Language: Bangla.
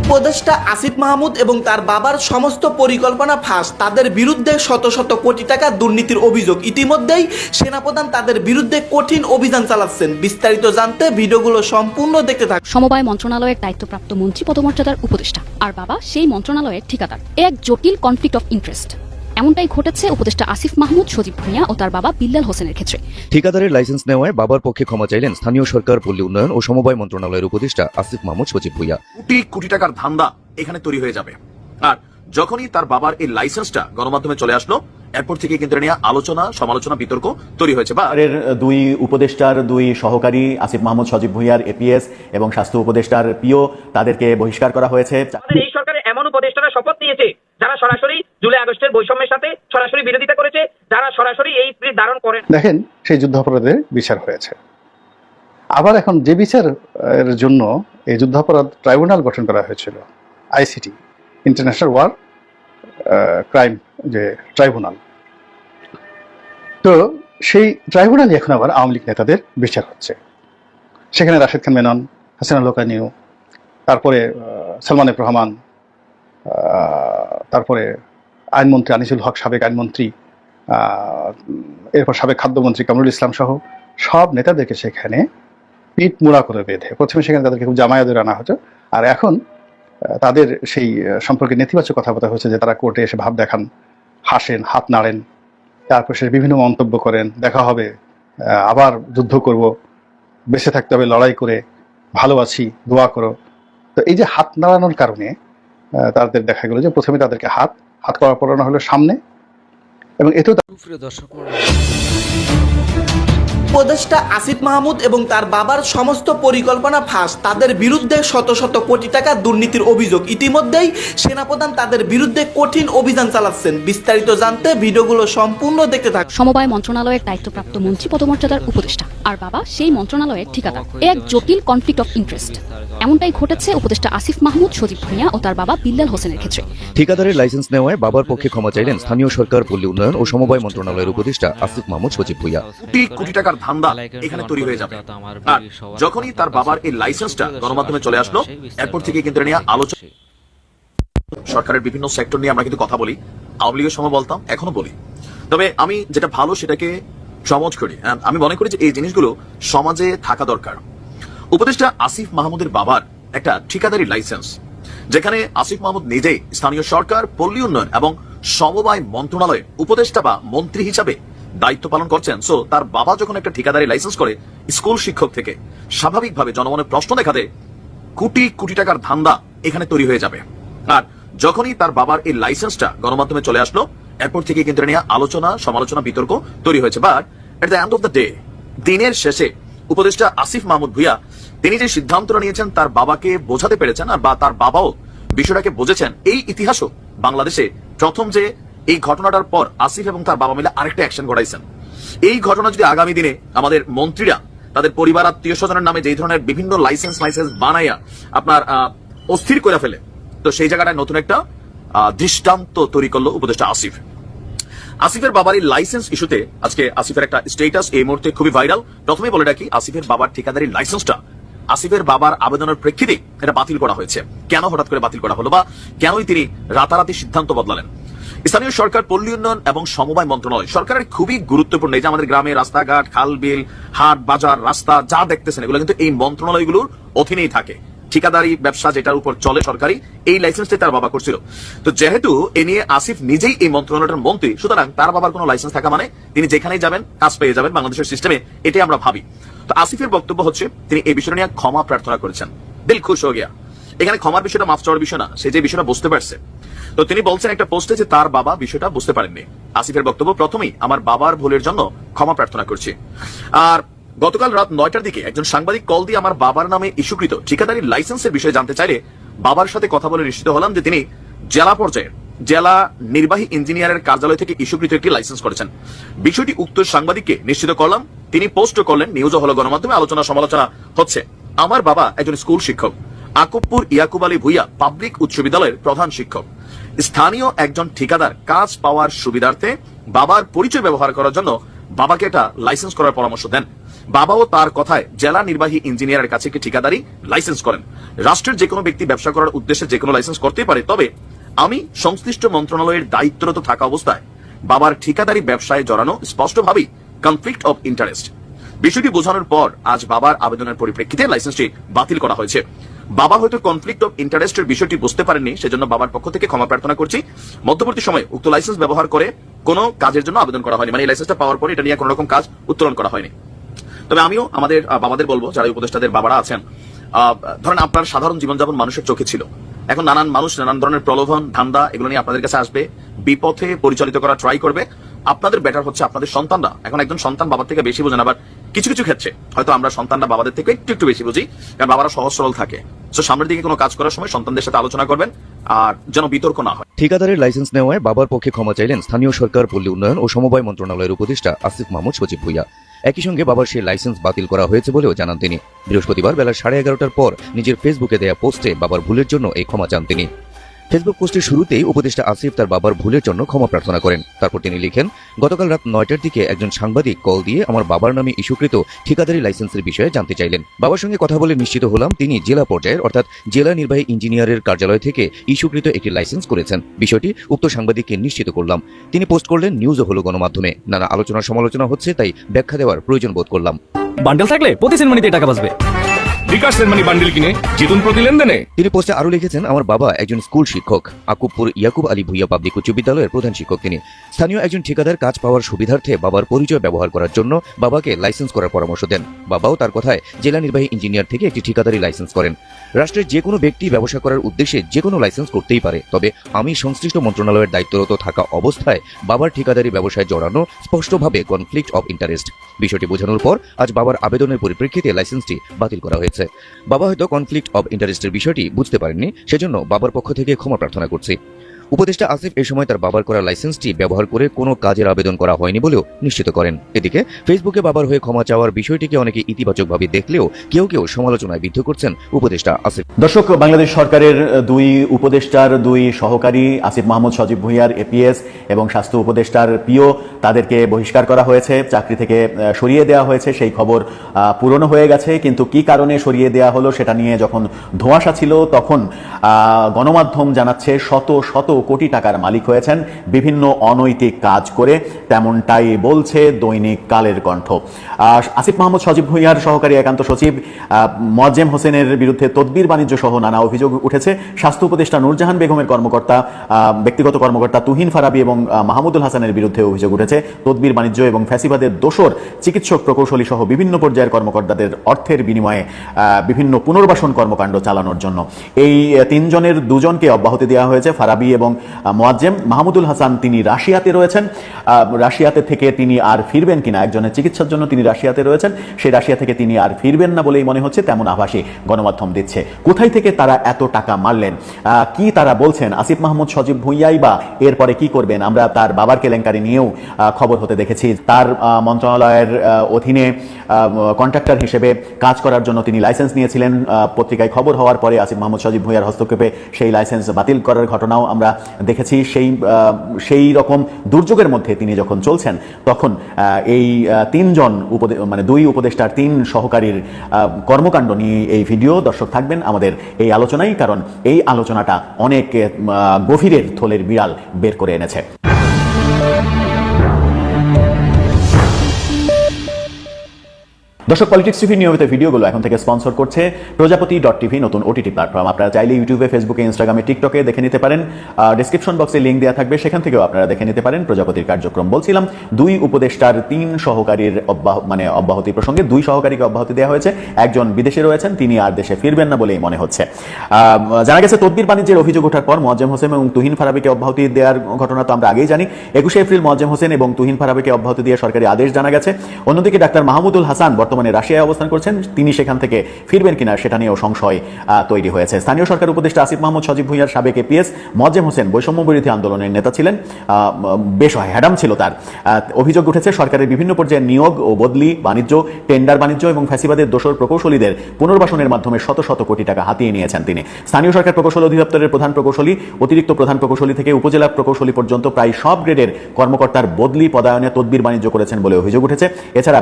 উপদেষ্টা আসিফ মাহমুদ এবং তার বাবার সমস্ত পরিকল্পনা ফাঁস। তাদের বিরুদ্ধে শত শত কোটি টাকা দুর্নীতির অভিযোগ। ইতিমধ্যেই সেনাপ্রধান তাদের বিরুদ্ধে কঠিন অভিযান চালাচ্ছেন। বিস্তারিত জানতে ভিডিওগুলো সম্পূর্ণ দেখতে থাকুন। সমবায় মন্ত্রণালয়ের দায়িত্বপ্রাপ্ত মন্ত্রী পদমর্যাদার উপদেষ্টা আর বাবা সেই মন্ত্রণালয়ের ঠিকাদার। এক জটিল কনফ্লিক্ট অফ ইন্টারেস্ট। এমনটাই ঘটেছে উপদেষ্টা আসিফ মাহমুদ, সজীব ভুঁইয়া ও তার বাবা বিল্লাল হোসেনের ক্ষেত্রে। ঠিকাদারের লাইসেন্স নেওয়ায় বাবার পক্ষে ক্ষমা চাইলেন স্থানীয় সরকার, পল্লী উন্নয়ন ও সমবায় মন্ত্রণালয়ের উপদেষ্টা আসিফ মাহমুদ, সজীব ভুঁইয়া। কোটি কোটি টাকার ধান্দা এখানে তৈরি হয়ে যাবে। আর যখনই তার বাবার এই লাইসেন্সটা গণমাধ্যমে চলে আসলো, এরপর থেকে কিন্তু নিয়ে আলোচনা, সমালোচনা, বিতর্ক তৈরি হয়েছে। বা দুই উপদেষ্টার দুই সহকারী আসিফ মাহমুদ, সজীব ভুঁইয়ার এপিএস এবং স্বাস্থ্য উপদেষ্টার পিও, তাদেরকে বহিষ্কার করা হয়েছে। এই সরকারের এমন উপদেষ্টারা শপথ নিয়েছে যারা সরাসরি জুলাই আগস্টের বৈষম্যের সাথে সরাসরি বিরোধিতা করেছে, যারা সরাসরি এই ধারণ করেন। দেখেন, সেই যুদ্ধাপরাধের বিচার হয়েছে। আবার এখন যে বিচারের জন্য এই যুদ্ধাপরাধ ট্রাইব্যুনাল গঠন করা হয়েছিল, আইসিটি, ইন্টারন্যাশনাল ওয়ার ক্রাইম যে ট্রাইব্যুনাল, তো সেই ট্রাইব্যুনালই এখন আবার আওয়ামী লীগ নেতাদের বিচার হচ্ছে। সেখানে রাশেদ খান মেনন, হাসিনা লোকানিউ, তারপরে সালমান এফ রহমান, তারপরে আইনমন্ত্রী আনিসুল হক, সাবেক আইনমন্ত্রী, এরপর সাবেক খাদ্যমন্ত্রী কামরুল ইসলাম সহ সব নেতাদেরকে সেখানে পিঠ মুড়া করে বেঁধে প্রথমে সেখানে তাদেরকে খুব জামায়াতে আনা হতো। আর এখন তাদের সেই সম্পর্কে নেতিবাচক কথাবার্তা হচ্ছে যে তারা কোর্টে এসে ভাব দেখান, হাসেন, হাত নাড়েন, তারপর সে বিভিন্ন মন্তব্য করেন, দেখা হবে, আবার যুদ্ধ করব, বেঁচে থাকতে হবে লড়াই করে, ভালো আছি, দোয়া করো। তো এই যে হাত নাড়ানোর কারণে তাদের দেখা গেল যে প্রথমে তাদেরকে হাত করা পড়ানো হলো সামনে, এবং এতেও উপদেষ্টা আসিফ মাহমুদ এবং তার বাবার সমস্ত পরিকল্পনা ফাঁস। তাদের বিরুদ্ধে শত শত কোটি টাকা দুর্নীতির অভিযোগ। ইতিমধ্যেই সেনাপ্রধান তাদের বিরুদ্ধে কঠিন অভিযান চালাচ্ছেন। বিস্তারিত জানতে ভিডিওগুলো সম্পূর্ণ দেখতে থাকুন। সমবায় মন্ত্রণালয়ের দায়িত্বপ্রাপ্ত মন্ত্রী পদমর্যাদার উপদেষ্টা আর বাবা সেই মন্ত্রণালয়ের ঠিকাদার। এক জটিল কনফ্লিক্ট অফ ইন্টারেস্ট। এমনটাই ঘটেছে উপদেষ্টা আসিফ মাহমুদ, সজীব ভুঁইয়া ও তার বাবা বিল্লাল হোসেনের ক্ষেত্রে। ঠিকাদারের লাইসেন্স নেওয়ায় বাবার পক্ষে ক্ষমা চাইলেন স্থানীয় সরকার, পল্লী উন্নয়ন ও সমবায় মন্ত্রণালয়ের উপদেষ্টা আসিফ মাহমুদ, সজীব ভুঁইয়া। কোটি কোটি টাকার ধান্দা এখানে তৈরি হয়ে যাবে। আর যখনই তার বাবার এই লাইসেন্সটা গণমাধ্যমে চলে আসলো, এরপর থেকে কিন্তু নিয়ে আলোচনা, সরকারের বিভিন্ন সেক্টর নিয়ে আমরা কিন্তু কথা বলি। আওয়ামী লীগের সময় বলতাম, এখনো বলি। তবে আমি যেটা ভালো সেটাকে সমাজ করি। আমি মনে করি যে এই জিনিসগুলো সমাজে থাকা দরকার। উপদেষ্টা আসিফ মাহমুদের বাবার একটা ঠিকাদারি লাইসেন্স, যেখানে আসিফ মাহমুদ নিজেই স্থানীয় সরকার, পল্লী উন্নয়ন এবং সমবায় মন্ত্রণালয়ে উপদেষ্টা বা মন্ত্রী হিসাবে দায়িত্ব পালন করছেন। সো তার বাবা যখন একটা ঠিকাদারি লাইসেন্স করে স্কুল শিক্ষক থেকে, স্বাভাবিকভাবে জনমনের প্রশ্ন দেখা দেয়, কোটি কোটি টাকার ধান্দা এখানে তৈরি হয়ে যাবে। আর যখনই তার বাবার এই লাইসেন্সটা গণমাধ্যমে চলে আসলো, এরপর থেকে কিন্তু নিয়ে আলোচনা, সমালোচনা, বিতর্ক তৈরি হয়েছে। But at the end of the day, দিনের শেষে উপদেষ্টা আসিফ মাহমুদ ভুঁইয়া তিনি যে সিদ্ধান্তটা নিয়েছেন তার বাবাকে বোঝাতে পেরেছেন, বা তার বাবাও বিষয়টাকে বুঝেছেন। এই ইতিহাসও বাংলাদেশে প্রথম যে এই ঘটনাটার পর আসিফ এবং তার বাবা মিলে আরেকটা অ্যাকশন ঘটাইছেন। এই ঘটনা যদি আগামী দিনে আমাদের মন্ত্রীরা তাদের পরিবার, আত্মীয় স্বজনের নামে যে ধরনের বিভিন্ন লাইসেন্স বানাইয়া আপনার অস্থির করে ফেলে, তো সেই জায়গাটায় নতুন একটা দৃষ্টান্ত তৈরি করলো উপদেষ্টা আসিফ। আসিফের বাবার এই লাইসেন্স ইস্যুতে আজকে আসিফের একটা স্টেটাস এই মুহূর্তে খুবই ভাইরাল। প্রথমেই বলে রাখি, আসিফের বাবার ঠিকাদারি লাইসেন্সটা আসিফের বাবার আবেদনের প্রেক্ষিতে এটা বাতিল করা হয়েছে। কেন হঠাৎ করে বাতিল করা হলো, বা কেনই তিনি রাতারাতি সিদ্ধান্ত বদলালেন? স্থানীয় সরকার, পল্লী উন্নয়ন এবং সমবায় মন্ত্রণালয় সরকারের খুবই গুরুত্বপূর্ণ। এই যে আমাদের গ্রামে রাস্তাঘাট, খাল বিল, হাট বাজার, রাস্তা যা দেখতেছেন, এগুলো কিন্তু এই মন্ত্রণালয়গুলোর অধীনেই থাকে। ঠিকাদারি ব্যবসা যেটার উপর চলে সরকারি, এই লাইসেন্সটাই তার বাবা করছিল। তো যেহেতু এ নিয়ে আসিফ নিজেই এই মন্ত্রণালয়ের মন্ত্রী, সুতরাং তার বাবার কোনো লাইসেন্স থাকা মানে তিনি যেখানেই যাবেন কাজ পেয়ে যাবেন বাংলাদেশের সিস্টেমে, এটাই আমরা ভাবি। তো আসিফের বক্তব্য হচ্ছে তিনি এই বিষয়টা নিয়ে ক্ষমা প্রার্থনা করেছেন। দিল খুশ হয়ে গিয়া। এখানে ক্ষমার বিষয়টা মাফ চাওয়ার বিষয় না, সে যে বিষয়টা বুঝতে পারছে। তো তিনি বলছেন একটা পোস্টে যে তার বাবা বিষয়টা বুঝতে পারেননি। আসিফের বক্তব্য, প্রথমেই আমার বাবার ভুলের জন্য ক্ষমা প্রার্থনা করছি। আর গতকাল রাত 9টার দিকে একজন সাংবাদিক কল দিয়ে আমার বাবার নামে ইস্যুকৃত ঠিকাদারি লাইসেন্সের বিষয়ে জানতে চাইলে বাবার সাথে কথা বলে নিশ্চিত হলাম যে তিনি জেলা পর্যায়ের জেলা নির্বাহী ইঞ্জিনিয়ারের কার্যালয় থেকে ইস্যুকৃত একটি লাইসেন্স করেছেন। বিষয়টি উক্ত সাংবাদিককে নিশ্চিত করলাম। তিনি পোস্ট করলেন, নিউজও হলো, গণমাধ্যমে আলোচনা সমালোচনা হচ্ছে। আমার বাবা একজন স্কুল শিক্ষক, আকুবপুর ইয়াকুব আলী ভুঁইয়া পাবলিক উচ্চ বিদ্যালয়ের প্রধান শিক্ষক। স্থানীয় একজন ঠিকাদার কাজ পাওয়ার সুবিধার্থে বাবার পরিচয় ব্যবহার করার জন্য বাবাকে একটা লাইসেন্স করার পরামর্শ দেন। বাবাও তার কথায় জেলা নির্বাহী ইঞ্জিনিয়ারের কাছে একটি ঠিকাদারি লাইসেন্স করেন। রাষ্ট্রের যে কোনো ব্যক্তি ব্যবসা করার উদ্দেশ্যে যে কোনো লাইসেন্স করতেই পারে, তবে আমি সংশ্লিষ্ট মন্ত্রণালয়ের দায়িত্বরত থাকা অবস্থায় বাবার ঠিকাদারি ব্যবসায় জড়ানো স্পষ্টভাবেই কনফ্লিক্ট অফ ইন্টারেস্ট। বিষয়টি বোঝানোর পর আজ বাবার আবেদনের পরিপ্রেক্ষিতে লাইসেন্সটি বাতিল করা হয়েছে। বাবা হয়তো কনফ্লিক্ট অফ ইন্টারেস্টের বিষয়টি বুঝতে পারেননি, সেজন্য বাবার পক্ষ থেকে ক্ষমা প্রার্থনা করছি। মধ্যবর্তী সময়ে উক্ত লাইসেন্স ব্যবহার করে কোনো কাজের জন্য আবেদন করা হয়নি, মানে এই লাইসেন্সটা পাওয়ার পরে এটা নিয়ে কোনো রকম কাজ উত্তোলন করা হয়নি। তবে আমিও আমাদের বাবাদের বলবো, যারা উপদেষ্টাদের বাবারা আছেন, ধরেন আপনার সাধারণ জীবনযাপন মানুষের চোখে ছিল, এখন নানান মানুষ নানান ধরনের প্রলোভন ধান্দা এগুলো নিয়ে আপনাদের কাছে আসবে, বিপথে পরিচালিত করা ট্রাই করবে। আপনাদের বেটার হচ্ছে আপনাদের সন্তানরা, এখন একজন সন্তান বাবার থেকে বেশি বোঝেন, আবার কিছু কিছু ক্ষেত্রে হয়তো আমরা সন্তানরা বাবাদের থেকে একটু একটু বেশি বুঝি, কারণ বাবারা সহজ সরল থাকে। তো সামনের দিকে কোনো কাজ করার সময় সন্তানদের সাথে আলোচনা করবেন, আর যেন বিতর্ক না হয়। ঠিকাদারের লাইসেন্স নেওয়ায় বাবার পক্ষে ক্ষমা চাইলেন স্থানীয় সরকার, পল্লী উন্নয়ন ও সমবায় মন্ত্রণালয়ের উপদেষ্টা আসিফ মাহমুদ সজীব ভুঁইয়া। একই সঙ্গে বাবার সেই লাইসেন্স বাতিল করা হয়েছে বলেও জানান তিনি। বৃহস্পতিবার বেলা 11:30টার পর নিজের ফেসবুকে দেয়া পোস্টে বাবার ভুলের জন্য এই ক্ষমা চান তিনি। ফেসবুক পোস্টের শুরুতেই উপদেষ্টা আসিফ তার বাবার ভুলের জন্য ক্ষমা প্রার্থনা করেন। তারপর তিনি লিখেন, গতকাল রাত 9টার দিকে একজন সাংবাদিক কল দিয়ে আমার বাবার নামে ইস্যুকৃত ঠিকাদারি লাইসেন্সের বিষয়ে জানতে চাইলেন। বাবার সঙ্গে কথা বলে নিশ্চিত হলাম তিনি জেলা পর্যায়ের অর্থাৎ জেলা নির্বাহী ইঞ্জিনিয়ারের কার্যালয় থেকে ইস্যুকৃত একটি লাইসেন্স করেছেন। বিষয়টি উক্ত সাংবাদিককে নিশ্চিত করলাম। তিনি পোস্ট করলেন, নিউজও হলো গণমাধ্যমে, নানা আলোচনা সমালোচনা হচ্ছে, তাই ব্যাখ্যা দেওয়ার প্রয়োজন বোধ করলাম। বান্ডেল থাকলে প্রতি সেনমানিতে টাকা বাঁচবে। বিকাশ সেনমানি বান্ডেল কিনে জিতুন প্রতি লেনদেনে। তিনি পোস্টে আরো লিখেছেন, আমার বাবা একজন স্কুল শিক্ষক, আকুবপুর ইয়াকুব আলী ভুইয়া পাবলিক উচ্চ বিদ্যালয়ের প্রধান শিক্ষক। তিনি স্থানীয় একজন ঠিকাদার কাজ পাওয়ার সুবিধার্থে বাবার পরিচয় ব্যবহার করার জন্য বাবাকে লাইসেন্স করার পরামর্শ দেন। বাবাও তার কথায় জেলা নির্বাহী ইঞ্জিনিয়ার থেকে একটি ঠিকাদারি লাইসেন্স করেন। রাষ্ট্রের যে কোনো ব্যক্তি ব্যবসা করার উদ্দেশ্যে যে কোনো লাইসেন্স করতেই পারে, তবে আমি সংশ্লিষ্ট মন্ত্রণালয়ের দায়িত্বরত থাকা অবস্থায় বাবার ঠিকাদারি ব্যবসায় জড়ানো স্পষ্টভাবে কনফ্লিক্ট অফ ইন্টারেস্ট। বিষয়টি বোঝানোর পর আজ বাবার আবেদনের পরিপ্রেক্ষিতে লাইসেন্সটি বাতিল করা হয়েছে। বাবা হয়তো কনফ্লিক্ট অফ ইন্টারেস্টের বিষয়টি বুঝতে পারেননি, সেজন্য বাবার পক্ষ থেকে ক্ষমা প্রার্থনা করছি। উপদেষ্টা আসিফ এ সময় তার বাবার করা লাইসেন্সটি ব্যবহার করে কোনো কাজের আবেদন করা হয়নি বলেও নিশ্চিত করেন। এদিকে ফেসবুকে বাবার হয়ে ক্ষমা চাওয়ার বিষয়টিকে অনেকে ইতিবাচকভাবে দেখলেও কেউ কেউ সমালোচনায় বিদ্ধ করছেন উপদেষ্টা আসিফ। দর্শক, বাংলাদেশ সরকারের দুই উপদেষ্টার দুই সহকারী আসিফ মাহমুদ সজীব ভুঁইয়ার এপিএস এবং স্বাস্থ্য উপদেষ্টার পিও তাদেরকে বহিষ্কার করা হয়েছে, চাকরি থেকে সরিয়ে দেওয়া হয়েছে। সেই খবর পুরনো হয়ে গেছে, কিন্তু কি কারণে সরিয়ে দেওয়া হলো সেটা নিয়ে যখন ধোঁয়াশা ছিল, তখন গণমাধ্যম জানাচ্ছে শত শত কোটি টাকার মালিক হয়েছেন বিভিন্ন অনৈতিক কাজ করে, তেমনটাই বলছে দৈনিক কালের কণ্ঠ। আসিফ মাহমুদ সজীব ভুঁইয়ার সহকারী একান্ত সচিব মোয়াজ্জেম হোসেনের বিরুদ্ধে তদবির বাণিজ্য সহ নানা অভিযোগ উঠেছে। স্বাস্থ্য উপদেষ্টা নূরজাহান বেগমের ব্যক্তিগত কর্মকর্তা তুহিন ফারাবি এবং মাহমুদুল হাসানের বিরুদ্ধে অভিযোগ উঠেছে তদবির বাণিজ্য এবং ফ্যাসিবাদের দোসর চিকিৎসক, প্রকৌশলী সহ বিভিন্ন পর্যায়ের কর্মকর্তাদের অর্থের বিনিময়ে বিভিন্ন পুনর্বাসন কর্মকাণ্ড চালানোর জন্য। এই তিনজনের দুজনকে অব্যাহতি দেওয়া হয়েছে, ফারাবি এবং মোয়াজ্জেম। মাহমুদুল হাসান তিনি রাশিয়াতে রয়েছেন, রাশিয়াতে থেকে তিনি আর ফিরবেন কিনা, একজনের চিকিৎসার জন্য তিনি রাশিয়াতে রয়েছেন, সেই রাশিয়া থেকে তিনি আর ফিরবেন না বলেই মনে হচ্ছে, তেমন আভাসই গণমাধ্যম দিচ্ছে। কোথায় থেকে তারা এত টাকা মারলেন, কি তারা বলছেন, আসিফ মাহমুদ সজীব ভুঁইয়াই বা এরপরে কি করবেন? আমরা তার বাবার কেলেঙ্কারি নিয়েও খবর হতে দেখেছি। তার মন্ত্রণালয়ের অধীনে কন্ট্রাক্টর হিসেবে কাজ করার জন্য তিনি লাইসেন্স নিয়েছিলেন। পত্রিকায় খবর হওয়ার পরে আসিফ মাহমুদ সজীব ভুঁইয়ার হস্তক্ষেপে সেই লাইসেন্স বাতিল করার ঘটনাও আমরা দেখেছি। সেই রকম দুর্যোগের মধ্যে তিনি যখন চলছেন, তখন এই তিনজন দুই উপদেষ্টার তিন সহকারীর কর্মকাণ্ড নিয়ে এই ভিডিও। দর্শক থাকবেন আমাদের এই আলোচনায়, কারণ এই আলোচনাটা অনেক গভীরের থলের বিড়াল বের করে এনেছে। দর্শক, পলিটিক্স টিভি নিয়মিত ভিডিওগুলো এখন থেকে স্পন্সর করছে প্রজাপতি.টিভি, নতুন ওটিটি প্ল্যাটফর্ম। আপনারা চাইলে ইউটিউবে, ফেসবুকে, ইনস্টাগ্রামে, টিকটকে দেখে নিতে পারেন। ডেসক্রিপশন বক্সে লিঙ্ক দেওয়া থাকবে, সেখান থেকেও আপনারা দেখে নিতে পারেন প্রজাপতির কার্যক্রম। বলছিলাম, দুই উপদেষ্টার তিন সহকারীর অব্যাহতি প্রসঙ্গে। দুই সহকারীকে অব্যাহতি দেওয়া হয়েছে, একজন বিদেশে রয়েছেন, তিনি আর দেশে ফিরবেন না বলেই মনে হচ্ছে। জানা গেছে তদবির বাণিজ্যের অভিযোগ ওঠার পর মোয়াজ্জেম হোসেন এবং তুহিন ফারাবিকে অব্যাহতি দেওয়ার ঘটনা তো আমরা আগেই জানি। 21 এপ্রিল মোয়াজ্জেম হোসেন এবং তুহিন ফারাবিকে অব্যাহতি দিয়ে সরকারি আদেশ জানা গেছে। অন্যদিকে ডাক্তার মাহমুদুল হাসান বর্তমানে রাশিয়ায় অবস্থান করছেন, তিনি সেখান থেকে ফিরবেন কিনা সেটা নিয়েও সংশয় তৈরি হয়েছে। স্থানীয় সরকার উপদেষ্টা আসিফ মাহমুদ সজীব ভুঁইয়ার সাবেক এপিএস মোয়াজ্জেম হোসেন বৈষম্য বিরোধী আন্দোলনের নেতা ছিলেন, বেশ হ্যাডাম ছিল তার। অভিযোগ উঠেছে সরকারের বিভিন্ন পর্যায়ে নিয়োগ ও বদলি, বাণিজ্য, টেন্ডার বাণিজ্য এবং ফ্যাসিবাদের দোসর প্রকৌশলীদের পুনর্বাসনের মাধ্যমে শত শত কোটি টাকা হাতিয়ে নিয়েছেন তিনি। স্থানীয় সরকার প্রকৌশল অধিদপ্তরের প্রধান প্রকৌশলী, অতিরিক্ত প্রধান প্রকৌশলী থেকে উপজেলা প্রকৌশলী পর্যন্ত প্রায় সব গ্রেডের কর্মকর্তার বদলি, পদায়নে তদবির বাণিজ্য করেছেন বলে অভিযোগ উঠেছে। এছাড়া